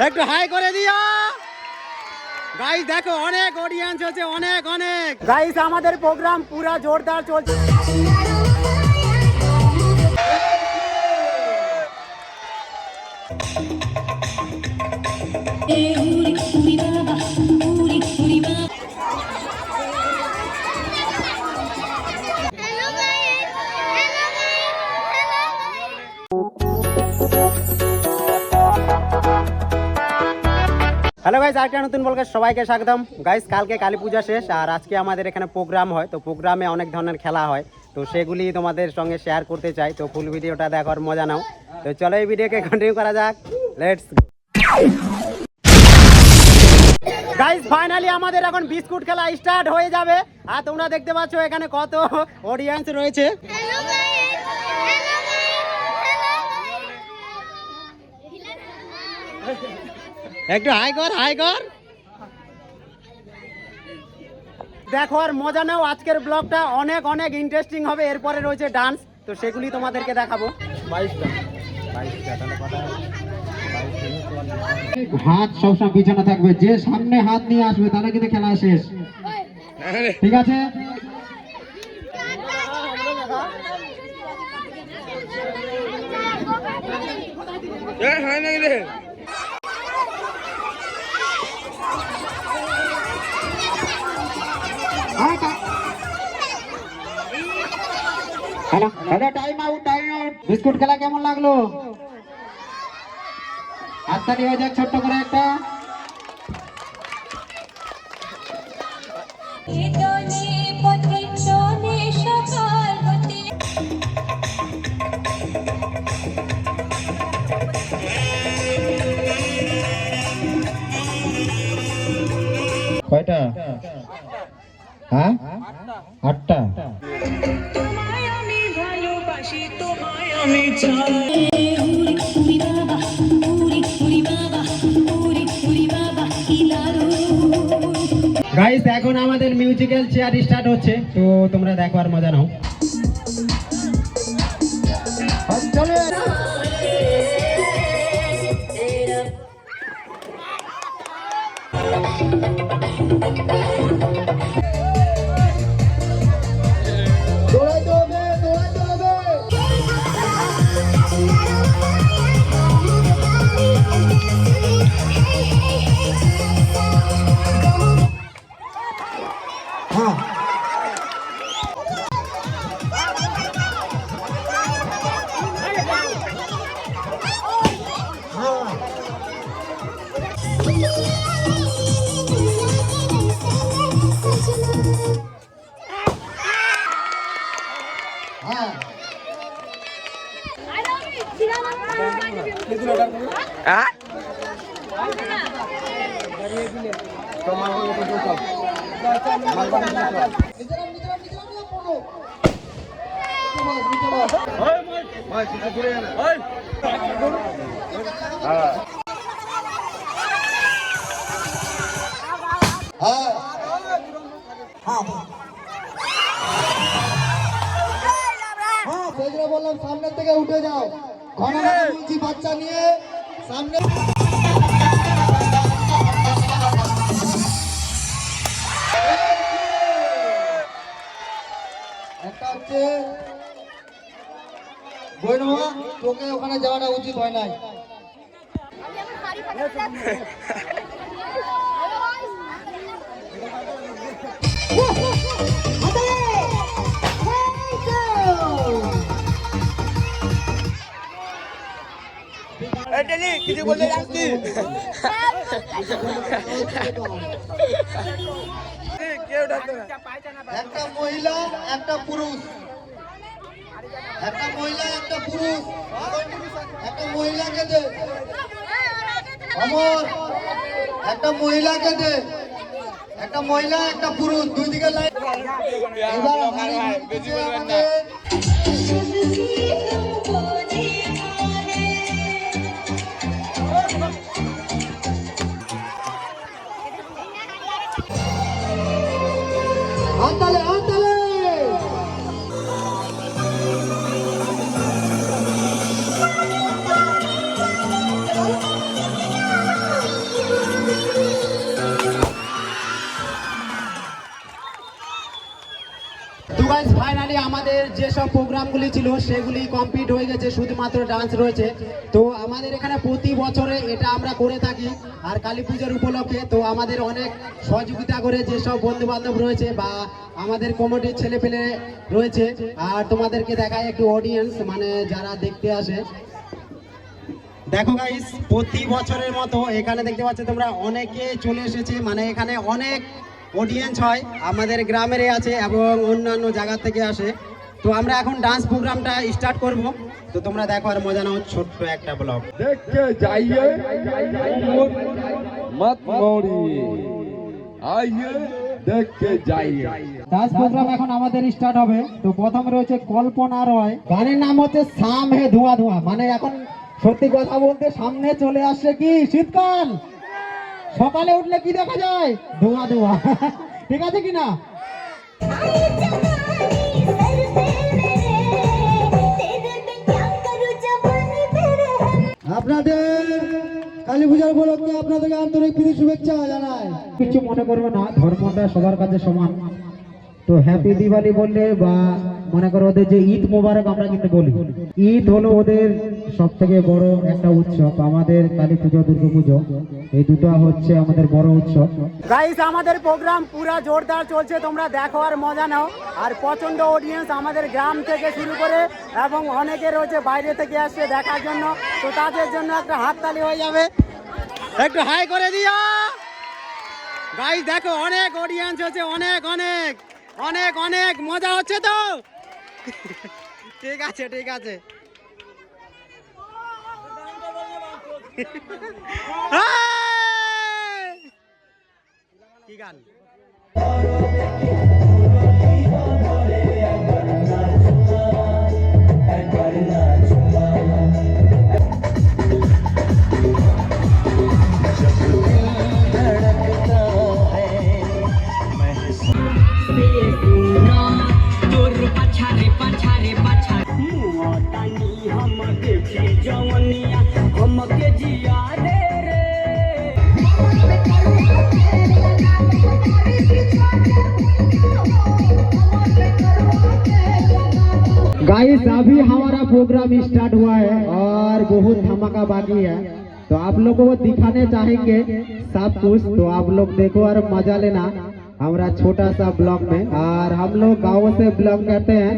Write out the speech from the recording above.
একটু হাই করে দিও গাইস। দেখো অনেক অডিয়েন্স হচ্ছে, অনেক অনেক গাইস। আমাদের প্রোগ্রাম পুরা জোরদার চলছে। হ্যালো গাইস, আরেকটা নতুন ব্লগে সবাইকে স্বাগতম গাইস। কালকে কালী পূজা শেষ আর আজকে আমাদের এখানে প্রোগ্রাম হয়। তো প্রোগ্রামে অনেক ধরনের খেলা হয়, তো সেগুলি তোমাদের সঙ্গে শেয়ার করতে চাই। তো ফুল ভিডিওটা দেখার মজা নাও। তো চলো এই ভিডিওকে কন্টিনিউ করা যাক, লেটস গো গাইস। ফাইনালি আমাদের এখন বিস্কুট খেলা স্টার্ট হয়ে যাবে। আর তোমরা দেখতে পাচ্ছ এখানে কত অডিয়েন্স রয়েছে। একটু হাই কর, হাই কর। দেখো আর মজা নাও। আজকের ব্লগটা অনেক অনেক ইন্টারেস্টিং হবে। এরপরে রয়েছে ডান্স, তো সেগুলি তোমাদেরকে দেখাবো। হাত সবসময় পিছনে থাকবে, যে সামনে হাত নিয়ে আসবে তারা কিন্তু খেলা শেষ, ঠিক আছে? Time out, time out. Biscuit খেলা কেমন লাগলো? হাততালি হয়ে যাক ছোট্ট করে একটা। কয়টা? হ্যাঁ, 8টা। গাইস এখন আমাদের মিউজিক্যাল চেয়ার স্টার্ট হচ্ছে, তো তোমরা দেখো আর মজা নাও। বললাম সামনের থেকে উঠে যাও, ঘন ঘন বলছি বাচ্চা নিয়ে সামনে। একটা হচ্ছে বৈরমা, তোকে ওখানে যাওয়াটা উচিত হয় নাই। কিছু বলতে যাচ্ছি একটা মহিলা একটা পুরুষ, একটা মহিলা একটা পুরুষ, একটা মহিলাকে দে অমর, একটা মহিলাকে দে, একটা মহিলা একটা পুরুষ, দুই দিকে লাইন। এবার ándale, ándale. আমাদের যেসব প্রোগ্রামগুলি ছিল সেগুলি কমপ্লিট হয়ে গেছে, শুধুমাত্র ডান্স রয়েছে। তো আমাদের এখানে প্রতি বছরে এটা আমরা করে থাকি। আর কালী পুজোর উপলক্ষে তো আমাদের অনেক সহযোগিতা করে যেসব বন্ধু বান্ধব রয়েছে বা আমাদের কমিটির ছেলেপেলে রয়েছে। আর তোমাদেরকে দেখায় একটু অডিয়েন্স, মানে যারা দেখতে আসে। দেখো গাইস, প্রতি বছরের মতো এখানে দেখতে পাচ্ছ তোমরা অনেকে চলে এসেছে, মানে এখানে অনেক অডিয়েন্স হয়, আমাদের গ্রামেরই আছে এবং অন্যান্য জায়গা থেকে আসে। তো আমরা এখন ডান্স প্রোগ্রামটা স্টার্ট করব। তো তোমরা দেখো আর মজা নাও, ছোট্ট একটা ব্লগ। দেখতে যাইয়ে মত মোড়িয়ে আইয়ে দেখতে যাইয়ে। ডান্স প্রোগ্রাম এখন আমাদের স্টার্ট হবে। তো প্রথমে রয়েছে কল্পনা রয়, গানের নাম হচ্ছে শাম হে ধোঁয়া ধোঁয়া। মানে এখন সত্যি কথা বলতে সামনে চলে আসছে কি শীতকাল, সকালে উঠলে কি দেখা যায়? ধোঁয়া ধোঁয়া। ঠিক আছে কিনা? আপনাদের কালী পূজার উপলক্ষে আপনাদেরকে আন্তরিক প্রীতি শুভেচ্ছা জানাই। কিছু মনে করবে না, ধর্মটা সবার কাছে সমান। তো হ্যাপি দিওয়ালি বললে বা মনে করো ওদের যে ঈদ মোবারক আমরা কিন্তু বলি, ঈদ হলো ওদের সব থেকে বড় একটা উৎসব। আমাদের কালী পুজো, দুর্গা পুজো, এই দুটো হচ্ছে আমাদের বড় উৎসব। গাইস, আমাদের প্রোগ্রাম পুরা জোরদার চলছে, তোমরা দেখো আর মজা নাও। আর প্রচন্ড অডিয়েন্স আমাদের গ্রাম থেকে শুরু করে এবং অনেকে রয়েছে বাইরে থেকে আসছে দেখার জন্য। তো তাদের জন্য একটা হাততালি হয়ে যাবে, একটু হাই করে দিও। গাইস দেখো, অনেক অডিয়েন্স হচ্ছে, অনেক অনেক অনেক অনেক মজা হচ্ছে। তো ঠিক আছে, ঠিক আছে। কি গান? गाइस, अभी हमारा प्रोग्राम स्टार्ट हुआ है और बहुत धमाका बाकी है। तो आप लोगों को दिखाने चाहेंगे सब कुछ। तो आप लोग देखो और मजा लेना हमारा छोटा सा ब्लॉग में। और हम लोग गाँव से ब्लॉग करते हैं।